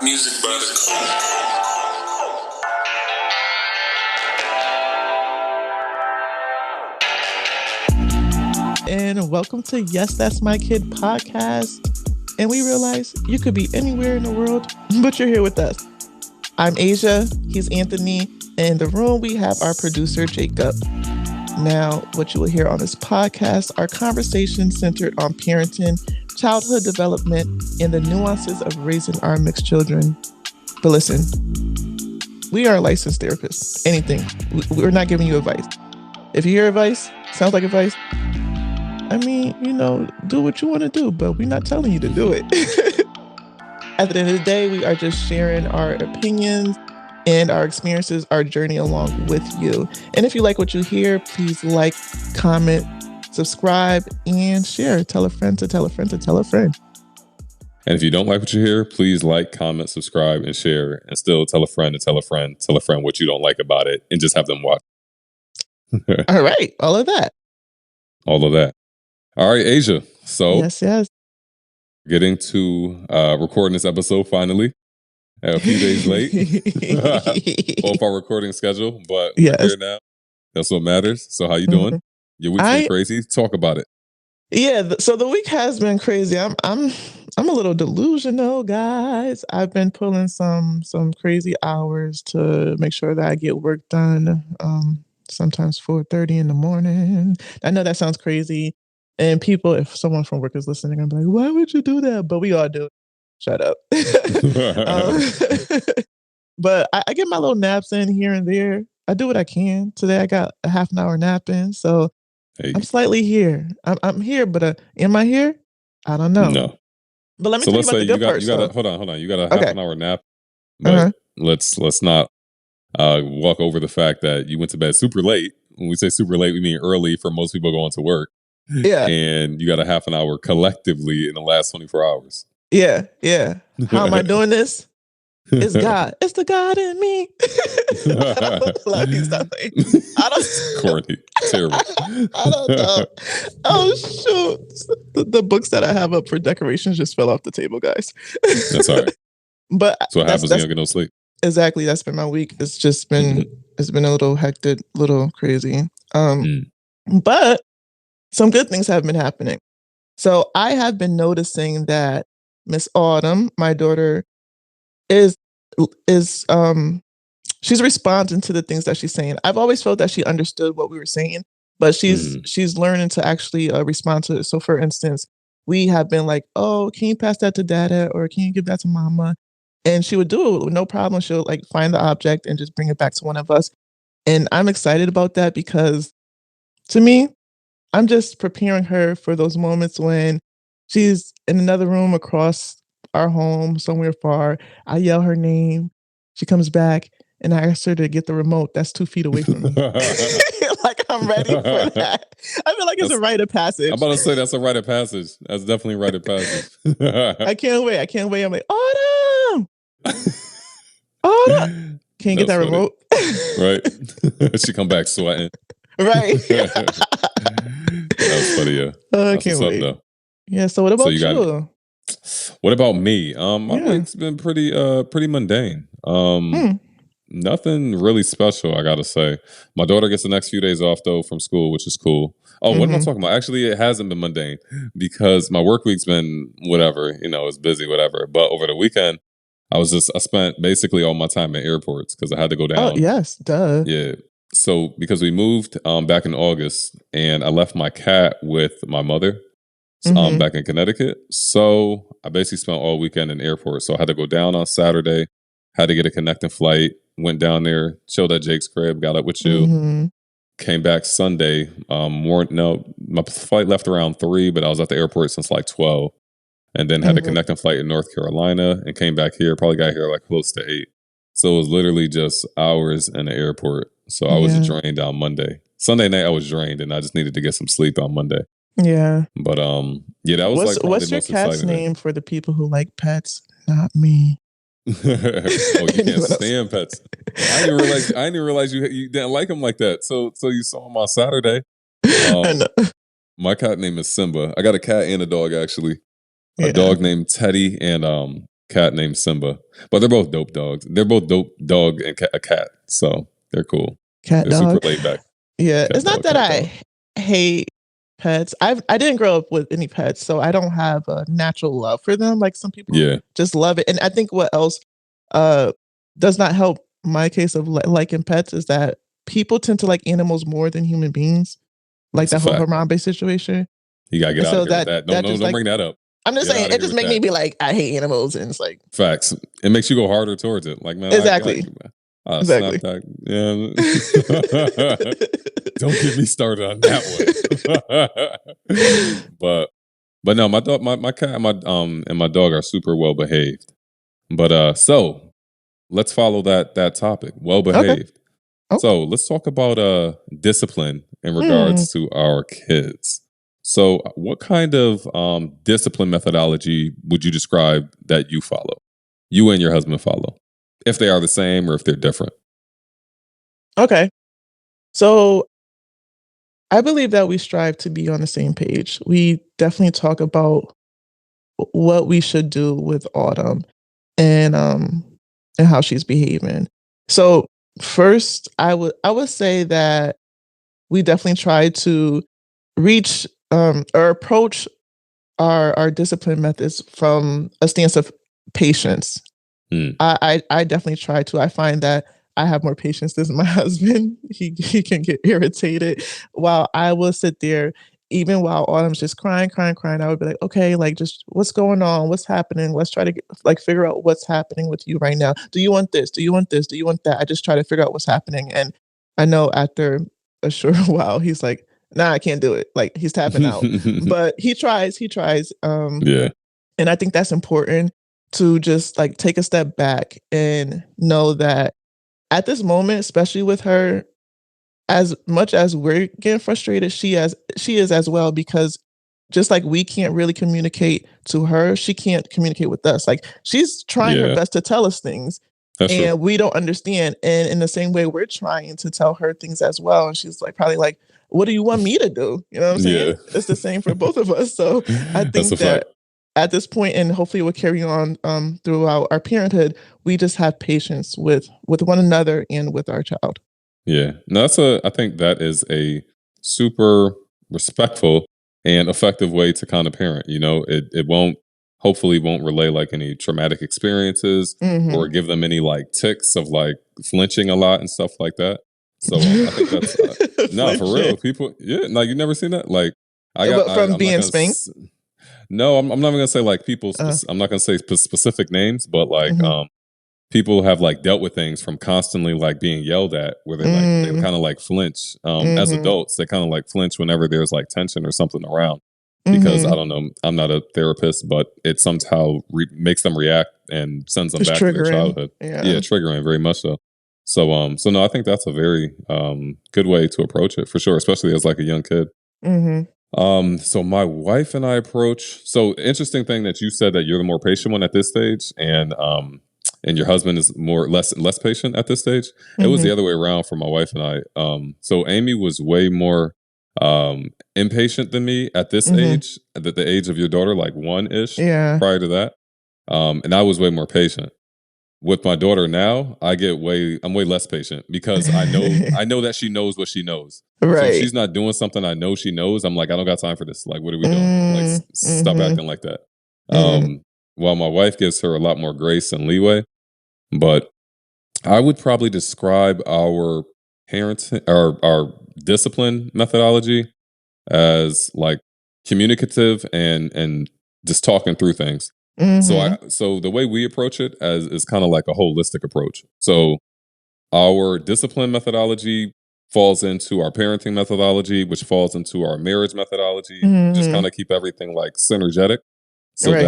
Music by the Cool. And welcome to Yes, That's My Kid podcast. And we realize you could be anywhere in the world, but you're here with us. I'm Asia, he's Anthony, and in the room we have our producer, Jacob. Now, what you will hear on this podcast are conversations centered on parenting, childhood development, and the nuances of raising our mixed children. But listen, we are licensed therapists. Anything. We're not giving you advice. If you hear advice, sounds like advice, I mean, do what you want to do, but we're not telling you to do it. At the end of the day, we are just sharing our opinions and our experiences, our journey along with you. And if you like what you hear, please like, comment, subscribe, and share. Tell a friend to tell a friend to tell a friend. And if you don't like what you hear, please like, comment, subscribe, and share. And still tell a friend to tell a friend what you don't like about it, and just have them watch. All right. All of that. All right, Asia. So yes. Getting to recording this episode finally. A few days late. Off our recording schedule, but we're here now. That's what matters. So how you doing? Your week's been crazy? Talk about it. Yeah, so the week has been crazy. I'm a little delusional, guys. I've been pulling some crazy hours to make sure that I get work done. Sometimes 4:30 in the morning. I know that sounds crazy. And people, if someone from work is listening, I'm like, why would you do that? But we all do it. Shut up. But I get my little naps in here and there. I do what I can. Today I got a half an hour nap in. So I'm slightly here. I'm here, but am I here? I don't know. No. But let me tell you about the good part. Hold on. You got a half an hour nap. But let's not walk over the fact that you went to bed super late. When we say super late, we mean early for most people going to work. Yeah. And you got a half an hour collectively in the last 24 hours. Yeah. How am I doing this? It's God. It's the God in me. I don't Corny. Terrible. I don't know. Oh, shoot. The books that I have up for decorations just fell off the table, guys. That's all right. But so what happens when you don't get no sleep? Exactly. That's been my week. It's just been, It's been a little hectic, little crazy. But some good things have been happening. So I have been noticing that Miss Autumn, my daughter, is she's responding to the things that she's saying. I've always felt that she understood what we were saying, but she's learning to actually respond to it. So for instance, we have been like, oh, can you pass that to Dada, or can you give that to Mama? And she would do it with no problem. She'll like find the object and just bring it back to one of us. And I'm excited about that because to me, I'm just preparing her for those moments when she's in another room across our home, somewhere far. I yell her name. She comes back and I ask her to get the remote that's 2 feet away from me. Like I'm ready for that. I feel like it's a rite of passage. I'm about to say that's a rite of passage. That's definitely a rite of passage. I can't wait. I'm like, Autumn! Autumn! Can you get that remote? Right. She come back sweating. Right. That was funny, yeah. I can't wait. Though. Yeah, so what about you? What about me? My week's been pretty mundane. Nothing really special, I gotta say. My daughter gets the next few days off though from school, which is cool. Oh, what am I talking about? Actually, it hasn't been mundane because my work week's been whatever, it's busy, whatever. But over the weekend, I spent basically all my time at airports because I had to go down. Oh, yes, duh. Yeah. So because we moved back in August and I left my cat with my mother back in Connecticut. So I basically spent all weekend in airport. So I had to go down on Saturday, had to get a connecting flight, went down there, chilled at Jake's crib, got up with you, came back Sunday. My flight left around 3, but I was at the airport since like 12 and then had a connecting flight in North Carolina and came back here, probably got here like close to 8. So it was literally just hours in the airport. So I was drained on Monday. Sunday night I was drained and I just needed to get some sleep on Monday. Yeah. But that was what's your cat's name for the people who like pets? Not me. Oh, you can't stand pets. I didn't realize you didn't like him like that. So you saw him on Saturday. I know. My cat name is Simba. I got a cat and a dog actually. A dog named Teddy and cat named Simba, but they're both dope dogs. They're both dope dog and a cat, so they're cool. Cat They're dog. super laid back. Yeah, Cat it's not dog, that cat I hate pets. I didn't grow up with any pets, so I don't have a natural love for them. Like some people Yeah, just love it. And I think what else uh does not help my case of liking pets is that people tend to like animals more than human beings. Like that's a that whole fact. Harambe situation. You gotta get And out so of here with that. that Don't just don't like bring that up. I'm just Get saying out of it here just with make me that. be like, I hate animals, and it's like Facts. It makes you go harder towards it. Like, man, I got exactly. you, man. Snap Exactly. that. Yeah. Don't get me started on that one. but no, my dog, my cat, and my dog are super well behaved. But so let's follow that topic. Well Okay. behaved. Okay. So let's talk about discipline in Hmm. regards to our kids. So what kind of discipline methodology would you describe that you follow? You and your husband follow? If they are the same or if they're different. Okay. So I believe that we strive to be on the same page. We definitely talk about what we should do with Autumn and how she's behaving. So first I would say that we definitely try to reach or approach our discipline methods from a stance of patience. Hmm. I definitely try to. I find that I have more patience than my husband. He can get irritated while I will sit there, even while Autumn's just crying, crying, crying. I would be like, okay, like just what's going on? What's happening? Let's try to like figure out what's happening with you right now. Do you want this? Do you want this? Do you want that? I just try to figure out what's happening. And I know after a short while, he's like, nah, I can't do it. Like he's tapping out. But he tries. Yeah. And I think that's important to just like take a step back and know that at this moment, especially with her, as much as we're getting frustrated, she is as well, because just like we can't really communicate to her, she can't communicate with us. Like she's trying her Yeah. best to tell us things That's true. and we don't understand. And in the same way, we're trying to tell her things as well. And she's like probably like, what do you want me to do? You know what I'm saying? Yeah. It's the same for both of us. So I That's a think fact. that at this point, and hopefully it will carry on throughout our parenthood, we just have patience with one another and with our child. Yeah. No, I think that is a super respectful and effective way to kind of parent. You know, it hopefully won't relay like any traumatic experiences Hmm. or give them any like tics of like flinching a lot and stuff like that. So I think that's no, for real. Flinching. People, yeah, no, you never seen that. Like But from I'm not being gonna. spanked. No, I'm not even gonna say like people. Uh, I'm not gonna say specific names, but like mhm. people have like dealt with things from constantly like being yelled at, where they Mm, kind of like flinch. As mhm, adults, they kind of like flinch whenever there's like tension or something around. Because I mhm. don't know, I'm not a therapist, but it somehow makes them react and sends them It's back to their triggering. childhood. Yeah, Yeah. triggering very much so. So no, I think that's a very good way to approach it for sure, especially as like a young kid. Mhm. So my wife and I approach. So interesting thing that you said that you're the more patient one at this stage, and your husband is more less patient at this stage. It was Mhm. the other way around for my wife and I. So Amy was way more impatient than me at this Mhm. age, at the age of your daughter, like one ish. Yeah. Prior to that, and I was way more patient. With my daughter now, I'm way less patient because I know that she knows what she knows. So if Right. she's not doing something I know she knows, I'm like, I don't got time for this. Like, what are we doing? Like, Mm, stop mhm, acting like that. mm, While my wife gives her a lot more grace and leeway, but I would probably describe our parenting, our discipline methodology as like communicative and just talking through things. mhm, So the way we approach it as is kind of like a holistic approach. So our discipline methodology falls into our parenting methodology, which falls into our marriage methodology. Just kind mhm. of keep everything like synergetic. Right.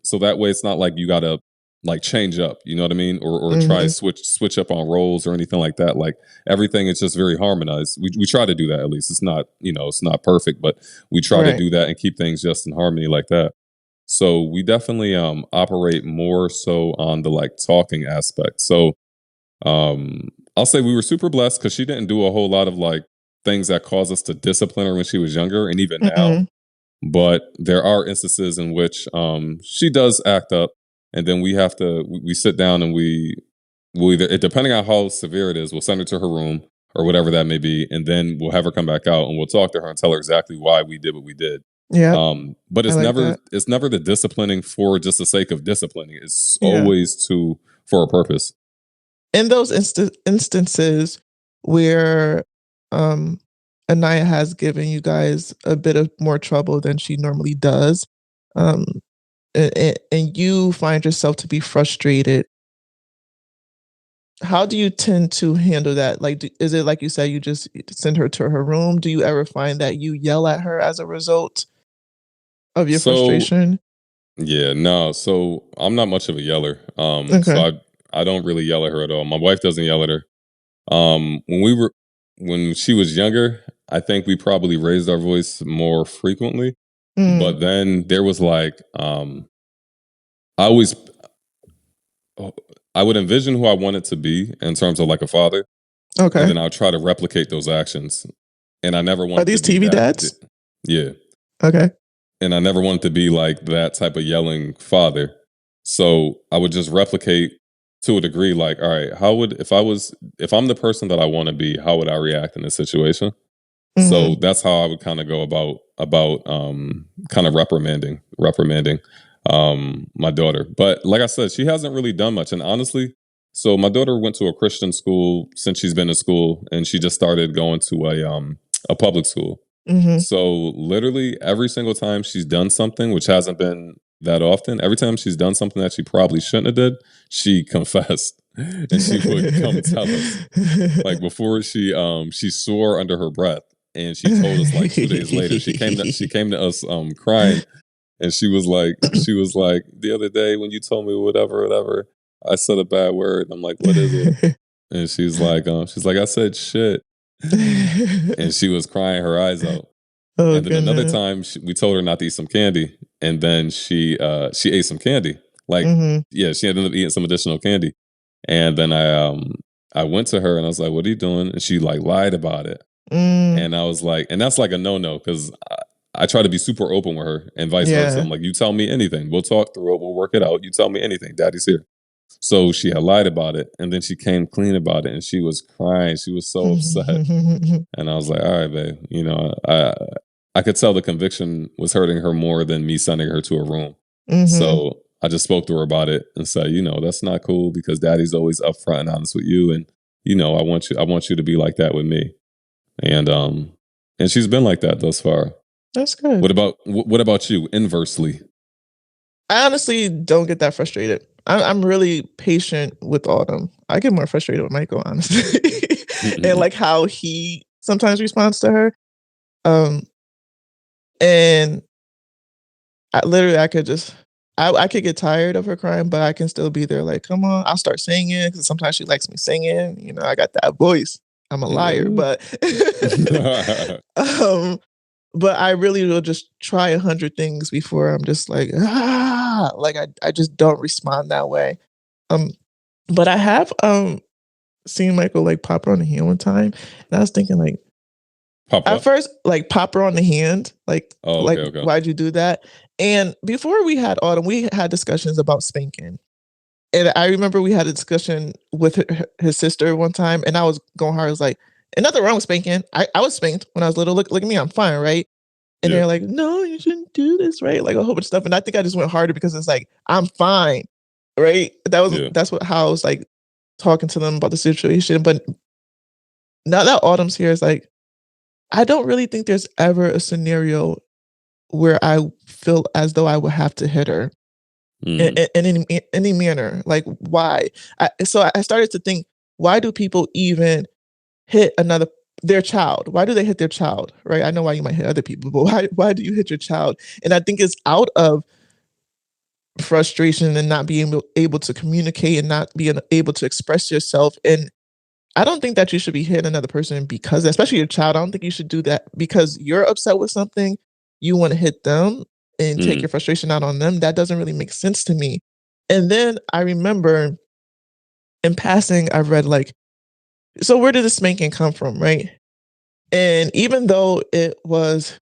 So that way it's not like you gotta like change up, you know what I mean? Or try Mhm. switch up on roles or anything like that. Like everything is just very harmonized. We try to do that at least. It's not, it's not perfect, but we try to Right. do that and keep things just in harmony like that. So we definitely operate more so on the like talking aspect. So I'll say we were super blessed because she didn't do a whole lot of like things that caused us to discipline her when she was younger and even now. Mhm. But there are instances in which she does act up. and then we sit down and we'll either, depending on how severe it is, we'll send her to her room or whatever that may be, and then we'll have her come back out and we'll talk to her and tell her exactly why we did what we did. Yep. But I like that. it's never the disciplining for just the sake of disciplining. It's Yeah. always for a purpose. In those instances where Anaya has given you guys a bit of more trouble than she normally does, and you find yourself to be frustrated, how do you tend to handle that? Like, is it like you said, you just send her to her room? Do you ever find that you yell at her as a result of your So frustration? yeah, no. So I'm not much of a yeller. Okay. So I don't really yell at her at all. My wife doesn't yell at her. When she was younger, I think we probably raised our voice more frequently. But then there was like I always I would envision who I wanted to be in terms of like a father, Okay. and then I'll try to replicate those actions. And I never Are wanted these to be TV that. dads? Yeah. Okay. And I never wanted to be like that type of yelling father. So I would just replicate to a degree, like, all right, if I'm the person that I want to be, how would I react in this situation? So that's how I would kind of go about kind of reprimanding my daughter. But like I said, she hasn't really done much. And honestly, so my daughter went to a Christian school since she's been in school, and she just started going to a public school. So literally every single time she's done something, which hasn't been that often, every time she's done something that she probably shouldn't have did, she confessed. And she would come tell us. Like before she swore under her breath, and she told us like 2 days later. She came to us crying, and she was like, the other day when you told me whatever, I said a bad word. I'm like, what is it? And she's like, I said shit. And she was crying her eyes out. Oh, And then another goodness. time we told her not to eat some candy, and then she ate some candy. Like yeah, she ended up eating some additional candy. And then I went to her and I was like, "What are you doing?" And she like lied about it. And I was like, and that's like a no because I try to be super open with her and vice versa. Yeah. I'm like, you tell me anything, we'll talk through it, we'll work it out. You tell me anything, Daddy's here. So she had lied about it, and then she came clean about it, and she was crying. She was so upset, and I was like, "All right, babe. You know, I could tell the conviction was hurting her more than me sending her to a room." So I just spoke to her about it and said, "You know, that's not cool because Daddy's always upfront and honest with you, and you know, I want you to be like that with me." And she's been like that thus far. That's good. What about you? Inversely. I honestly don't get that frustrated. I'm really patient with Autumn. I get more frustrated with Michael, honestly, and like how he sometimes responds to her. And I could just, I could get tired of her crying, but I can still be there. Like, come on, I'll start singing because sometimes she likes me singing. You know, I got that voice. I'm a liar, but but I really will just try 100 things before I'm just like, like I just don't respond that way. But I have seen Michael like pop her on the hand one time, and I was thinking like, at first, like pop her on the hand, like, okay. Why'd you do that? And before we had Autumn, we had discussions about spanking. And I remember we had a discussion with his sister one time, and I was going hard. I was like, "And nothing wrong with spanking. I was spanked when I was little. Look at me, I'm fine, right?" And they're like, "No, you shouldn't do this, right?" Like a whole bunch of stuff. And I think I just went harder because it's like, I'm fine, right? That's how I was like talking to them about the situation. But now that Autumn's here, it's like, I don't really think there's ever a scenario where I feel as though I would have to hit her in any manner. Like, why? So I started to think, why do people even hit their child? Why do they hit their child? Right? I know why you might hit other people, but why do you hit your child? And I think it's out of frustration and not being able to communicate and not being able to express yourself. And I don't think that you should be hitting another person because, especially your child, I don't think you should do that because you're upset with something. You want to hit them and take your frustration out on them. That doesn't really make sense to me. And then I remember in passing, I've read like, so where did the spanking come from, right? And even though it was,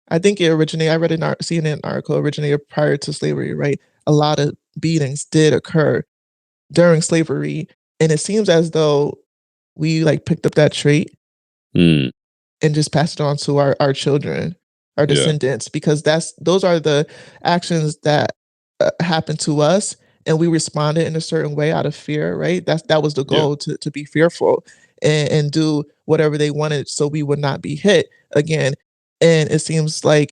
I think it originated, I read an CNN article, originated prior to slavery, right? A lot of beatings did occur during slavery, and it seems as though we like picked up that trait Mm, and just passed it on to our children, our yeah. descendants, because those are the actions that happened to us, and we responded in a certain way out of fear, right? That was the Yeah. goal, to be fearful and do whatever they wanted so we would not be hit again. And it seems like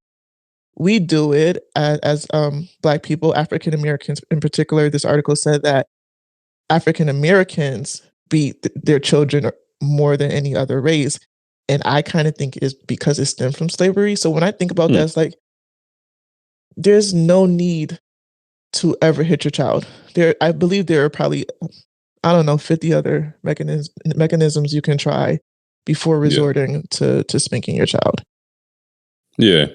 we do it as Black people, African Americans in particular. This article said that African Americans beat their children more than any other race. And I kind of think it's because it stemmed from slavery. So when I think about that, Hmm. it's like there's no need to ever hit your child. I believe there are probably, I don't know, 50 other mechanisms you can try before Yeah. resorting to spanking your child. Yeah.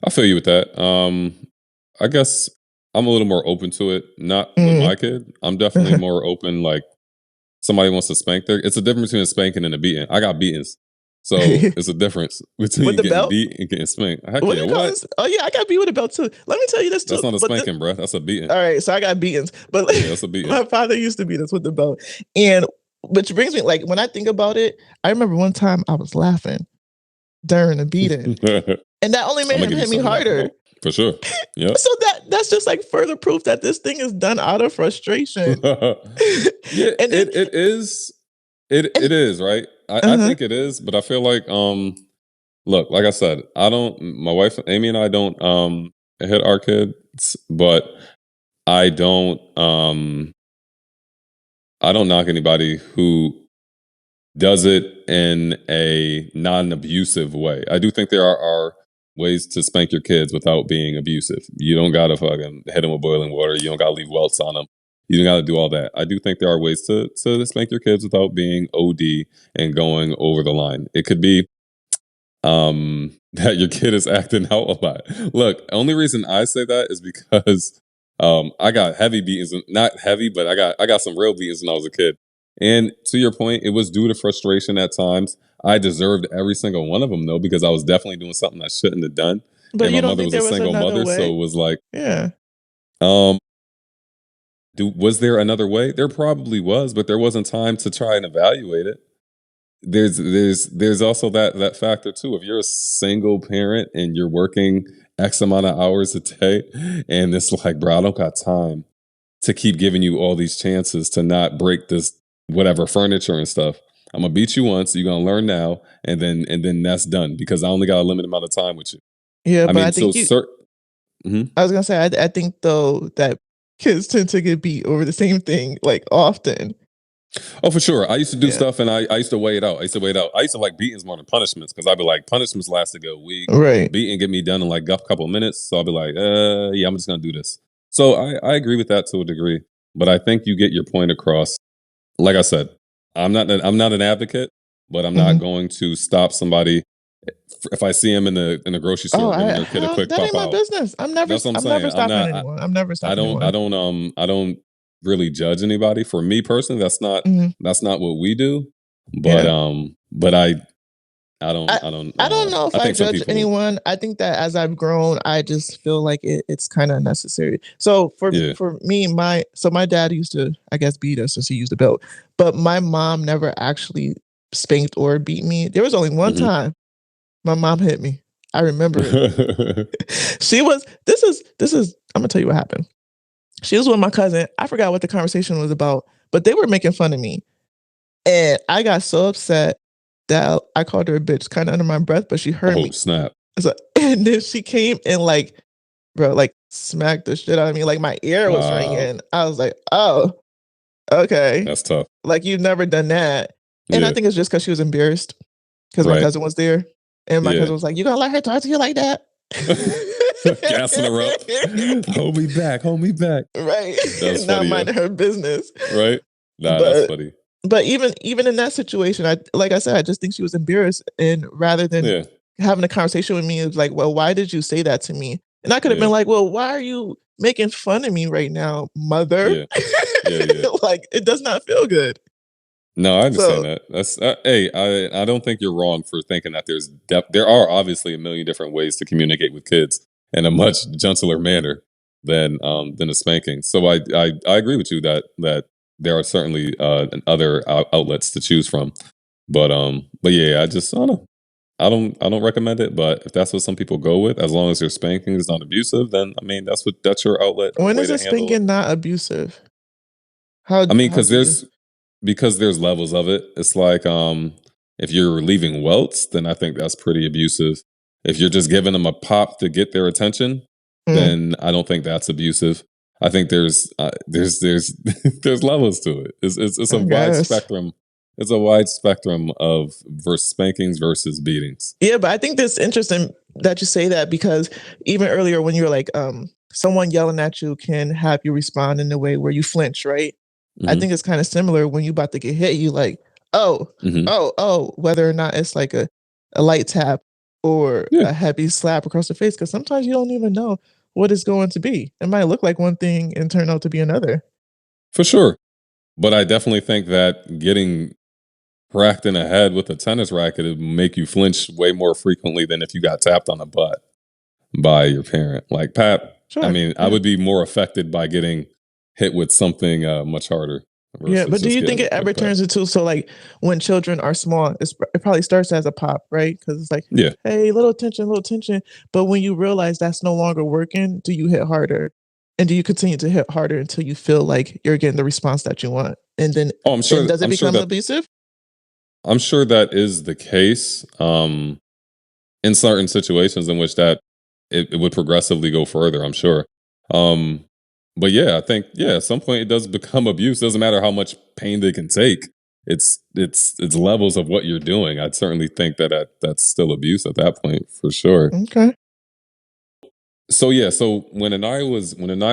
I feel you with that. I guess I'm a little more open to it. Not with my kid. I'm definitely more open. Like somebody wants to spank their. It's a difference between a spanking and a beating. I got beatings, so it's a difference With between the getting belt? beat and getting spanked. Heck What do yeah! you call What? this? Oh yeah, I got beat with a belt too. Let me tell you this too. That's not a But spanking, bruh. That's a beating. all right, so I got beatings, but Yeah, that's a beating. my father used to beat us with the belt, and which brings me, like, when I think about it, I remember one time I was laughing during a beating, and that only made him hit me harder. For sure. Yeah. So that's just like further proof that this thing is done out of frustration. Yeah, And then, it is. It is, right? I think it is, but I feel like look, like I said, my wife Amy and I don't hit our kids, but I don't knock anybody who does it in a non-abusive way. I do think there are ways to spank your kids without being abusive. You don't gotta fucking hit them with boiling water. You don't gotta leave welts on them. You don't gotta do all that. I do think there are ways to spank your kids without being OD and going over the line. It could be that your kid is acting out a lot. Look, only reason I say that is because I got heavy beatings, not heavy, but I got some real beatings when I was a kid. And to your point, it was due to frustration at times. I deserved every single one of them though, because I was definitely doing something I shouldn't have done. but And you my don't mother think was a there was single another mother, so way? it was like, Yeah. Was there another way? There probably was, but there wasn't time to try and evaluate it. There's also that factor too. If you're a single parent and you're working X amount of hours a day, and it's like, bro, I don't got time to keep giving you all these chances to not break this whatever furniture and stuff. I'm gonna beat you once. You're gonna learn now, and then that's done because I only got a limited amount of time with you. Yeah, I but I mean, so think I was gonna say, I think though that kids tend to get beat over the same thing like often. Oh, for sure. I used to do Yeah. stuff and I used to weigh it out. I used to like beatings more than punishments because I'd be like, punishments last a good week. Right. Beating get me done in like a couple of minutes. So I'll be like, yeah, I'm just going to do this. So I agree with that to a degree. But I think you get your point across. Like I said, I'm not an advocate, but I'm not going to stop somebody if I see him in the grocery store giving their kid a quick that pop ain't my out. business. I'm never That's what I'm I'm saying. never stopping anyone. I'm never stopping anyone. I don't really judge anybody. For me personally, that's not what we do. But Yeah. but I don't I don't know if I I think some judge people anyone. I think that as I've grown, I just feel like it's kind of necessary. So yeah. for me, my dad used to, I guess, beat us since he used a belt, but my mom never actually spanked or beat me. There was only one time my mom hit me. I remember it. She was. This is. I'm gonna tell you what happened. She was with my cousin. I forgot what the conversation was about, but they were making fun of me. And I got so upset that I called her a bitch kind of under my breath, but she heard me. Snap. So, and then she came and like, bro, like smacked the shit out of me. Like my ear was ringing. I was like, oh, okay. That's tough. Like you've never done that. And I think it's just because she was embarrassed because my cousin was there. And my cousin was like, you gonna let her talk to you like that? Gassing her up. Hold me back. Right. That's not funny, minding her business. Right. Nah, that's funny. But even in that situation, like I said, I just think she was embarrassed. And rather than having a conversation with me, it was like, well, why did you say that to me? And I could have been like, well, why are you making fun of me right now, mother? Like, it does not feel good. No, I understand that. That's hey, I don't think you're wrong for thinking that there are obviously a million different ways to communicate with kids in a much gentler manner. than a spanking. So I agree with you that there are certainly other outlets to choose from. But yeah, I don't know. I don't recommend it, but if that's what some people go with, as long as your spanking is not abusive, then I mean that's your outlet and When way is to a handle it. spanking not abusive? How I mean, how do you? because there's levels of it. It's like if you're relieving welts, then I think that's pretty abusive. If you're just giving them a pop to get their attention, Mm, then I don't think that's abusive. I think there's there's levels to it. It's a I wide guess. spectrum. It's a wide spectrum of versus spankings versus beatings. Yeah, but I think that's interesting that you say that because even earlier when you were like, someone yelling at you can have you respond in a way where you flinch, right? I Hmm. think it's kind of similar when you about to get hit, you like, oh, Hmm. whether or not it's like a light tap or Yeah, a heavy slap across the face, because sometimes you don't even know what it's going to be. It might look like one thing and turn out to be another. for sure. But I definitely think that getting cracked in the head with a tennis racket would make you flinch way more frequently than if you got tapped on the butt by your parent. Like Pat, I Sure. mean, I Yeah. would be more affected by getting hit with something much harder Yeah, versus but do just you think getting a it ever quick pat. turns into so like when children are small, it probably starts as a pop, right? Because it's like, Yeah. hey, little attention. But when you realize that's no longer working, do you hit harder? And do you continue to hit harder until you feel like you're getting the response that you want? And then, Oh, and does it I'm sure become that abusive? is the case. In certain situations in which that it would progressively go further, I'm sure. Um, but yeah, I think at some point it does become abuse. Doesn't matter how much pain they can take. It's levels of what you're doing. I'd certainly think that's still abuse at that point for sure. Okay. So yeah, so when Anaya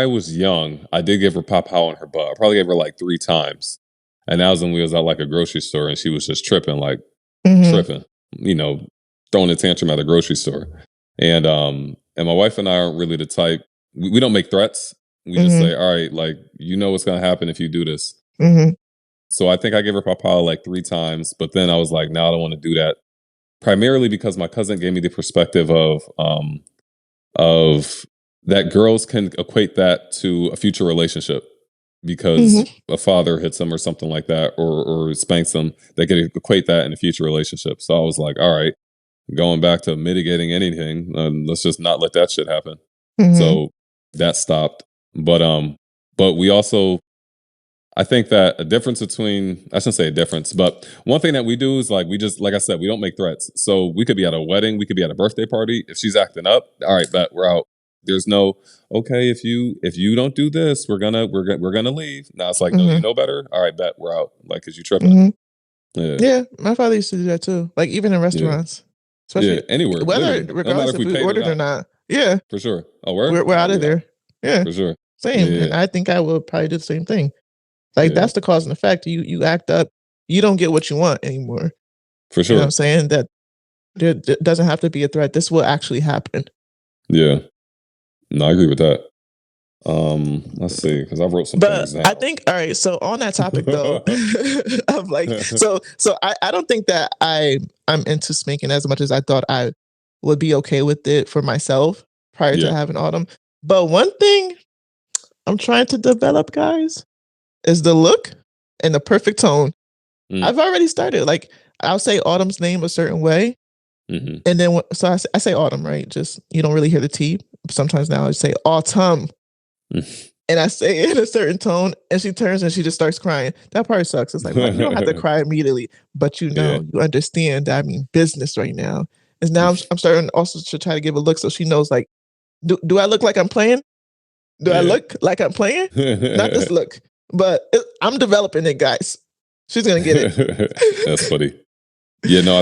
was young, I did give her pop how on her butt. I probably gave her like 3 times, and that was when we was at like a grocery store, and she was just tripping, like Mm-hmm. tripping, you know, throwing a tantrum at a grocery store. And my wife and I aren't really the type. We don't make threats. We just Mm-hmm. say, all right, like you know what's gonna happen if you do this. Mm-hmm. So I think I gave her pop how like 3 times, but then I was like, no, I don't want to do that. Primarily because my cousin gave me the perspective of that girls can equate that to a future relationship because Mm-hmm. a father hits them or something like that or spanks them. They can equate that in a future relationship. So I was like, all right, going back to mitigating anything, let's just not let that shit happen. Mm-hmm. So that stopped. But we also, I think that a difference between, I shouldn't say a difference, but one thing that we do is like, we just, like I said, we don't make threats. So we could be at a wedding, we could be at a birthday party. If she's acting up, all right, bet we're out. There's no, okay, if you don't do this, we're gonna leave. Now it's like, no, you Mm-hmm. know better. All right, bet we're out. Like, cause you tripping. Mm-hmm. Yeah, Yeah, my father used to do that too. Like even in yeah, restaurants, yeah. especially Anywhere, whether literally, no matter regardless if if we we paid or ordered or not, not. Yeah, for sure. Oh, word. we're Oh, out of we out there. Yeah, for sure. same. Yeah, And I think I would probably do the same thing. Like yeah, that's the cause and effect. You act up, you don't get what you want anymore. for You know what I'm sure. saying? That there doesn't have to be a threat. This will actually happen. Yeah, no, I agree with that. Let's see, because I wrote some things But I down. think all right. So on that topic though, of like I don't think that I'm into spanking as much as I thought I would be okay with it for myself prior to Yeah. having autumn. But one thing I'm trying to develop, guys, is the look and the perfect tone. Mm, I've already started. Like I'll say Autumn's name a certain way, hmm. and then I say Autumn, right? Just you don't really hear the T. Sometimes now I say Autumn, and I say it in a certain tone, and she turns and she just starts crying. That part sucks. It's like, why you don't have to cry immediately, but Yeah. you understand that I mean business right now. And now I'm starting also to try to give a look so she knows like, do I look like I'm playing? Do I Yeah. look like I'm playing? Not this look, but I'm developing it, guys. She's gonna get That's it. funny. Yeah, no, I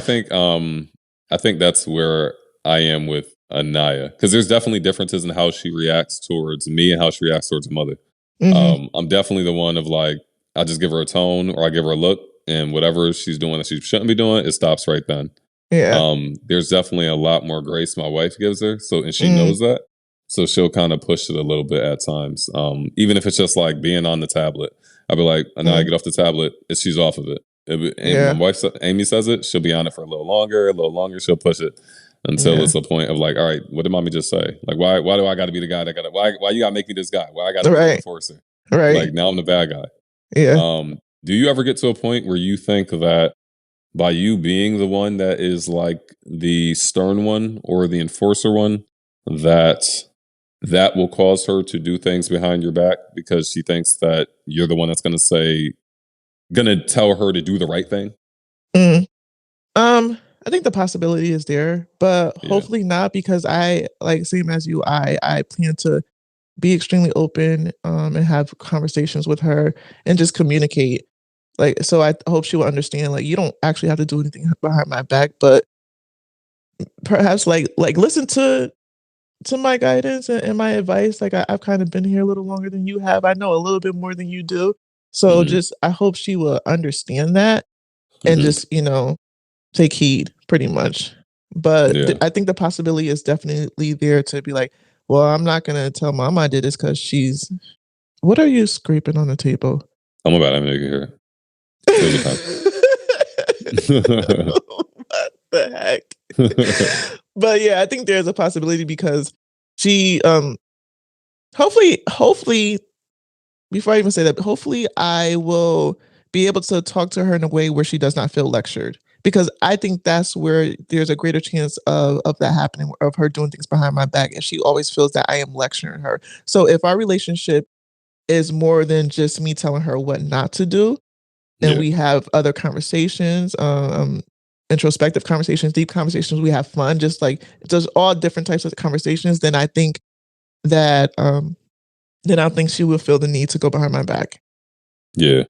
think that's where I am with Anaya. Because there's definitely differences in how she reacts towards me and how she reacts towards her mother. Hmm. I'm definitely the one of like, I just give her a tone or I give her a look, and whatever she's doing that she shouldn't be doing, it stops right then. Yeah. There's definitely a lot more grace my wife gives her, so and she Mm, knows that. So she'll kind of push it a little bit at times. Even if it's just like being on the tablet, I'll be like, "Now I mm, get off the tablet," she's off of it. And my yeah. wife, Amy, says it, she'll be on it for a little longer. She'll push it. until it's a point of like, all right, what did mommy just say? Like, why do I got to be the guy that got to, why you got to make me this guy? Why I got to be the enforcer? Right. Like, now I'm the bad guy. Yeah. Do you ever get to a point where you think that by you being the one that is like the stern one or the enforcer one, that will cause her to do things behind your back because she thinks that you're the one that's going to tell her to do the right thing? I think the possibility is there, but hopefully not, because I, like, same as you, I plan to be extremely open, and have conversations with her and just communicate. Like, so I hope she will understand, like, you don't actually have to do anything behind my back, but perhaps like listen to my guidance and my advice. Like, I've kind of been here a little longer than you have. I know a little bit more than you do. So just, I hope she will understand that and just, take heed pretty much. But I think the possibility is definitely there to be like, well, I'm not going to tell mom I did this because she's, what are you scraping on the table? I'm about to make it here. What the heck? But yeah, I think there's a possibility because she, hopefully, before I even say that, hopefully I will be able to talk to her in a way where she does not feel lectured. Because I think that's where there's a greater chance of that happening, of her doing things behind my back, and she always feels that I am lecturing her. So if our relationship is more than just me telling her what not to do, and we have other conversations, introspective conversations, deep conversations, we have fun, just like just all different types of conversations, then I think that she will feel the need to go behind my back. Yeah.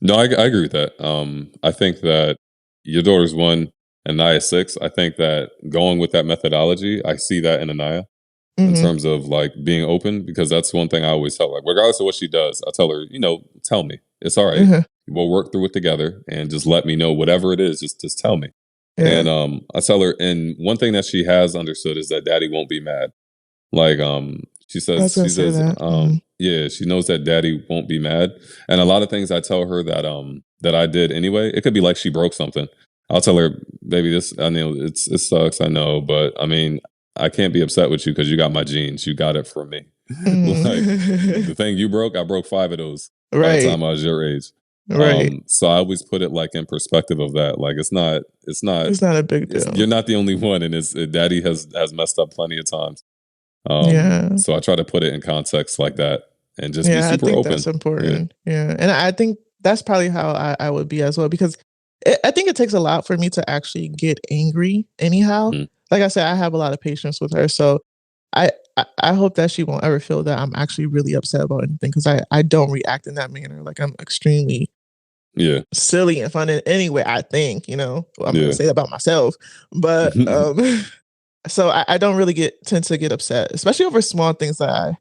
No, I agree with that. I think that your daughter's 1 and Naya's 6. I think that going with that methodology, I see that in Anaya in terms of like being open, because that's one thing I always tell her. Like, regardless of what she does, I tell her, tell me. It's all right. We'll work through it together and just let me know whatever it is. Just tell me. And I tell her, and one thing that she has understood is that daddy won't be mad. Like, she says, she knows that daddy won't be mad. And a lot of things I tell her that I did anyway, it could be like she broke something. I'll tell her, baby, this, I know it sucks, I know, but I mean, I can't be upset with you because you got my genes. You got it from me. Like, the thing you broke, I broke 5 of those by the time I was your age. So I always put it like in perspective of that. Like, it's not a big deal. You're not the only one, and daddy has messed up plenty of times. So I try to put it in context like that and just be super open. That's important. Yeah. And I think that's probably how I would be as well, because I think it takes a lot for me to actually get angry anyhow. Like I said, I have a lot of patience with her. So I hope that she won't ever feel that I'm actually really upset about anything, because I don't react in that manner. Like, I'm extremely silly and fun in any way, I think, I'm going to say that about myself. But so I don't really tend to get upset, especially over small things that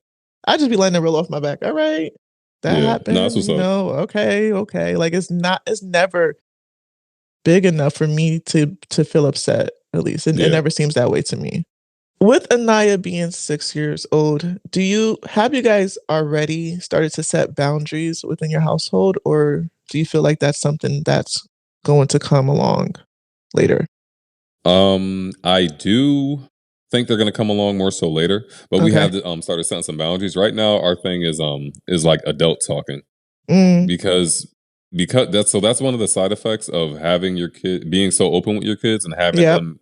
I just be letting it roll off my back. All right, that happened. No, that's what's up. Okay. Like, it's never big enough for me to feel upset. At least it never seems that way to me. With Anaya being 6 years old, have you guys already started to set boundaries within your household, or do you feel like that's something that's going to come along later? I do think they're going to come along more so later, but we have started setting some boundaries. Right now, our thing is like adult talking, because that's one of the side effects of having your kid being so open with your kids and having them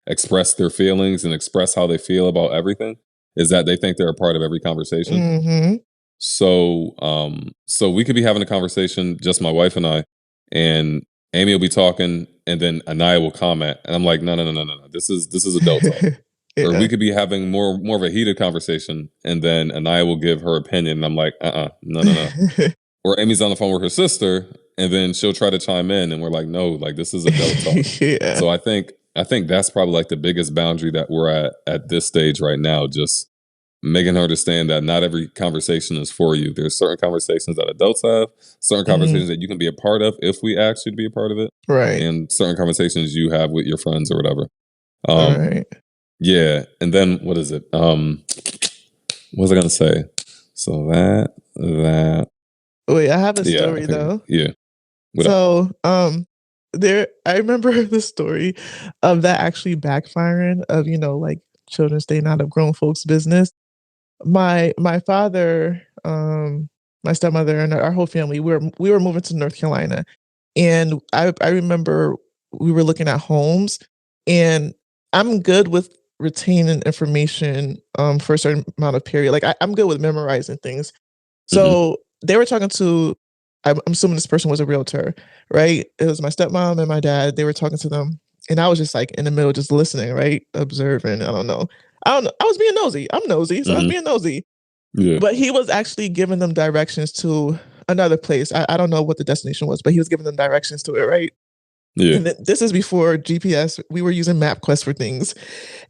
express their feelings and express how they feel about everything, is that they think they're a part of every conversation. So we could be having a conversation, just my wife and I, and Amy will be talking, and then Anaya will comment, and I'm like, no. This is adult talk. Or we could be having more of a heated conversation, and then Anaya will give her opinion, and I'm like, no. Or Amy's on the phone with her sister, and then she'll try to chime in, and we're like, no, like, this is adult talk. So I think that's probably like the biggest boundary that we're at this stage right now. Just making her understand that not every conversation is for you. There's certain conversations that adults have, certain conversations that you can be a part of if we ask you to be a part of it, and certain conversations you have with your friends or whatever. Yeah, and then what is it? What was I gonna say? So that. Wait, I have a story though. Yeah. So, I remember the story of that actually backfiring of, like children staying out of grown folks' business. My father, my stepmother, and our whole family, we were moving to North Carolina, and I remember we were looking at homes, and I'm good with retaining information for a certain amount of period. Like I'm good with memorizing things. Mhm. So they were talking to, I'm assuming this person was a realtor, right? It was my stepmom and my dad. They were talking to them, and I was just like in the middle, just listening, right, observing. I don't know. I don't know. I was being nosy. I'm nosy, so I was Mhm. being nosy. Yeah. But he was actually giving them directions to another place. I don't know what the destination was, but he was giving them directions to it, right? Yeah. And this is before GPS. We were using MapQuest for things.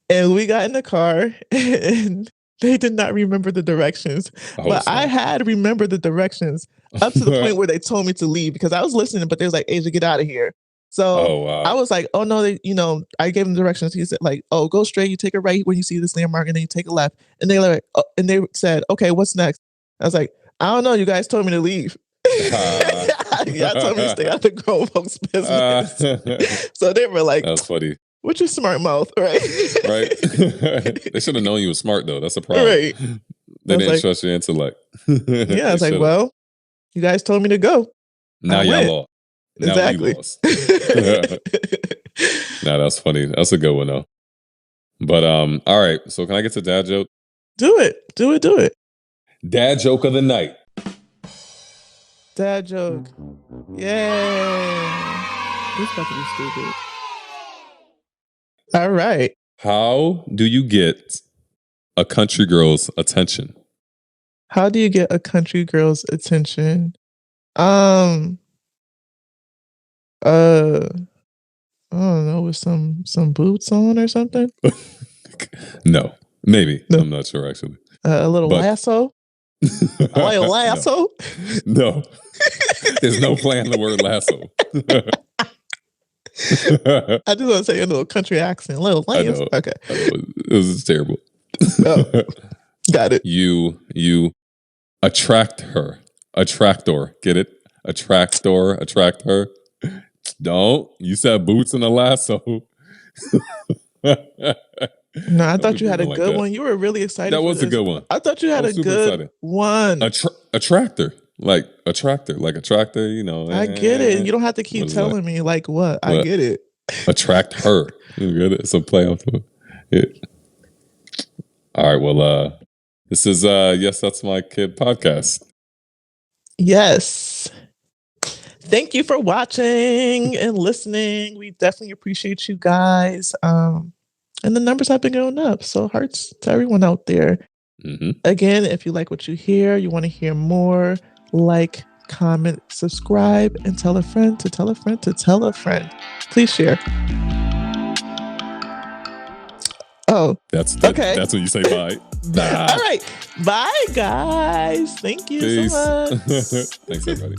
And we got in the car and they did not remember the directions. Oh But I snap. had remembered the directions up to the point where they told me to leave because I was listening, but they was like, Asia, get out of here. So Oh I wow. was like, oh no, I gave them directions. He said, like, oh, go straight, you take a right when you see this landmark, and then you take a left. And they like, oh, and they said, okay, what's next? I was like, I don't know, you guys told me to leave. Ah. Y'all told me to stay out the grown folks' business. That's So they were like, funny. what's your smart mouth, right? Right? They should have known you were smart though. That's a problem. Right. I They was didn't like, trust your intellect. yeah, I They was like, should have. well, you guys told me to go. I Now y'all went. lost. Now we Exactly. lost. Nah, that's funny. That's a good one though. But all right. So can I get to dad joke? Do it. Do it. Do it. Dad joke of the night. Dad joke. Yay. This about to be stupid. All right. How do you get a country girl's attention? How do you get a country girl's attention? I don't know, with some boots on or something. No, maybe. No. I'm not sure actually. A little But- lasso. A little lasso. No. There's no play on the word lasso. I just want to say a little country accent. A little I lasso. know. Okay. I know. It was terrible. Oh. Got it. You attract her. Attractor. Get it? Attract her. Don't. You said boots and a lasso. No, I thought you had a good one. You were really excited. That was a good one. I thought you had a good one. Attractor. Like attractor. You know. I get it. You don't have to keep telling me like what. I get it. Attract her. You get it? So play off of it. All right. Well, this is Yes, That's My Kid podcast. Yes. Thank you for watching and listening. We definitely appreciate you guys. And the numbers have been going up. So hearts to everyone out there. Mm-hmm. Again, if you like what you hear, you want to hear more, like, comment, subscribe, and tell a friend to tell a friend to tell a friend. Please share. Oh, okay. That's when you say bye. Nah. All right. Bye, guys. Thank you Peace. so much. Thanks, everybody.